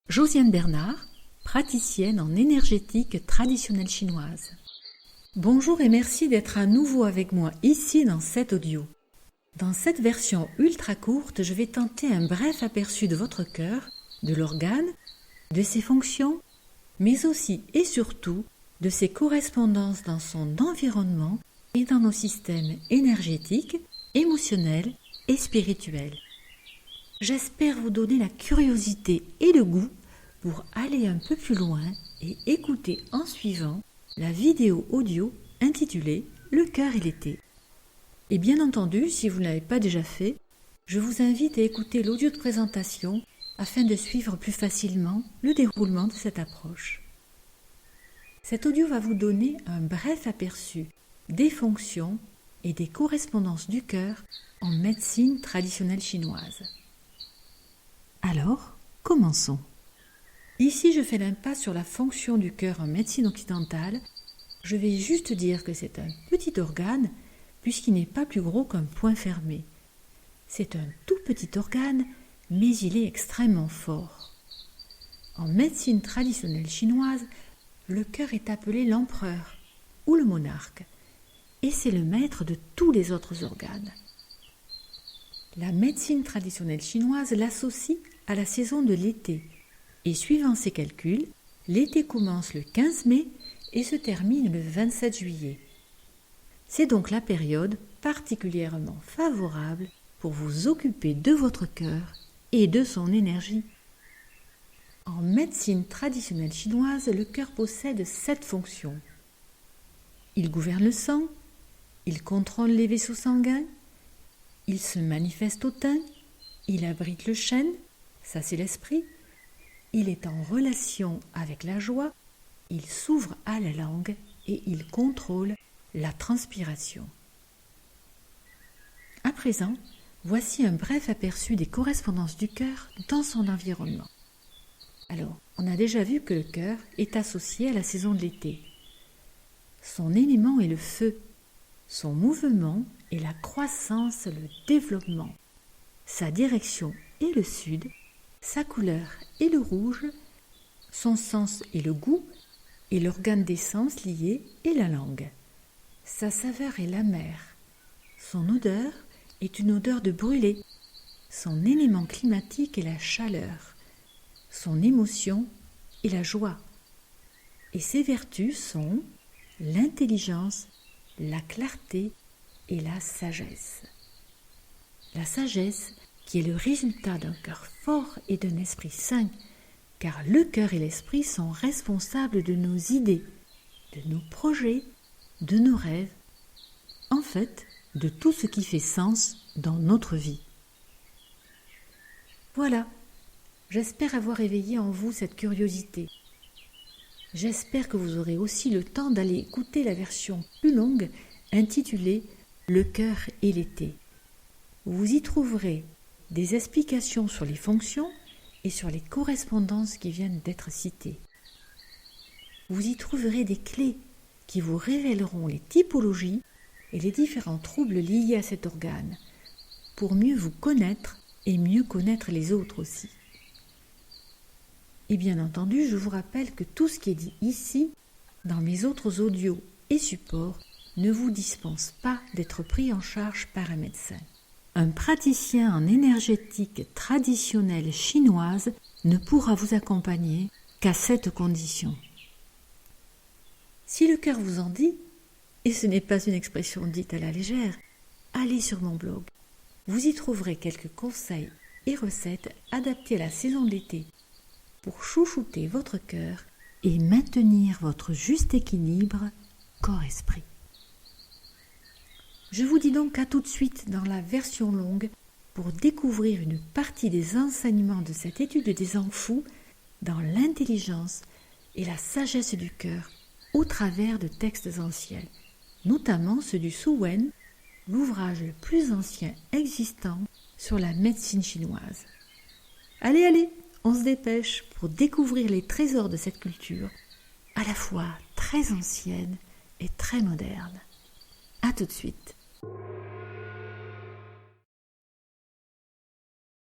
Josiane Bernard, praticienne en énergétique traditionnelle chinoise. Bonjour et merci d'être à nouveau avec moi ici dans cet audio. Dans cette version ultra courte, je vais tenter un bref aperçu de votre cœur, de l'organe, de ses fonctions, mais aussi et surtout de ses correspondances dans son environnement et dans nos systèmes énergétiques, émotionnels et spirituels. J'espère vous donner la curiosité et le goût pour aller un peu plus loin et écouter en suivant la vidéo audio intitulée « Le cœur et l'été ». Et bien entendu, si vous ne l'avez pas déjà fait, je vous invite à écouter l'audio de présentation afin de suivre plus facilement le déroulement de cette approche. Cet audio va vous donner un bref aperçu des fonctions et des correspondances du cœur en médecine traditionnelle chinoise. Alors, commençons. Ici, je fais l'impasse sur la fonction du cœur en médecine occidentale. Je vais juste dire que c'est un petit organe puisqu'il n'est pas plus gros qu'un poing fermé. C'est un tout petit organe, mais il est extrêmement fort. En médecine traditionnelle chinoise, le cœur est appelé l'empereur ou le monarque, et c'est le maître de tous les autres organes. La médecine traditionnelle chinoise l'associe à la saison de l'été, et suivant ses calculs, l'été commence le 15 mai et se termine le 27 juillet. C'est donc la période particulièrement favorable pour vous occuper de votre cœur et de son énergie. En médecine traditionnelle chinoise, le cœur possède 7 fonctions. Il gouverne le sang, il contrôle les vaisseaux sanguins, il se manifeste au teint, il abrite le chêne, ça c'est l'esprit, il est en relation avec la joie, il s'ouvre à la langue et il contrôle la transpiration. À présent, voici un bref aperçu des correspondances du cœur dans son environnement. Alors, on a déjà vu que le cœur est associé à la saison de l'été. Son élément est le feu, son mouvement est la croissance, le développement, sa direction est le sud, sa couleur est le rouge, son sens est le goût et l'organe des sens lié est la langue. Sa saveur est l'amère, son odeur est une odeur de brûlé, son élément climatique est la chaleur, son émotion est la joie, et ses vertus sont l'intelligence, la clarté et la sagesse. La sagesse qui est le résultat d'un cœur fort et d'un esprit sain, car le cœur et l'esprit sont responsables de nos idées, de nos projets, de nos rêves, en fait, de tout ce qui fait sens dans notre vie. Voilà, j'espère avoir éveillé en vous cette curiosité. J'espère que vous aurez aussi le temps d'aller écouter la version plus longue intitulée « Le cœur et l'été ». Vous y trouverez des explications sur les fonctions et sur les correspondances qui viennent d'être citées. Vous y trouverez des clés qui vous révéleront les typologies et les différents troubles liés à cet organe, pour mieux vous connaître et mieux connaître les autres aussi. Et bien entendu, je vous rappelle que tout ce qui est dit ici, dans mes autres audios et supports, ne vous dispense pas d'être pris en charge par un médecin. Un praticien en énergétique traditionnelle chinoise ne pourra vous accompagner qu'à cette condition. Si le cœur vous en dit, et ce n'est pas une expression dite à la légère, allez sur mon blog. Vous y trouverez quelques conseils et recettes adaptés à la saison de l'été pour chouchouter votre cœur et maintenir votre juste équilibre corps-esprit. Je vous dis donc à tout de suite dans la version longue pour découvrir une partie des enseignements de cette étude des Zhangfu dans l'intelligence et la sagesse du cœur au travers de textes anciens, notamment ceux du Su Wen, l'ouvrage le plus ancien existant sur la médecine chinoise. Allez, on se dépêche pour découvrir les trésors de cette culture, à la fois très ancienne et très moderne. À tout de suite.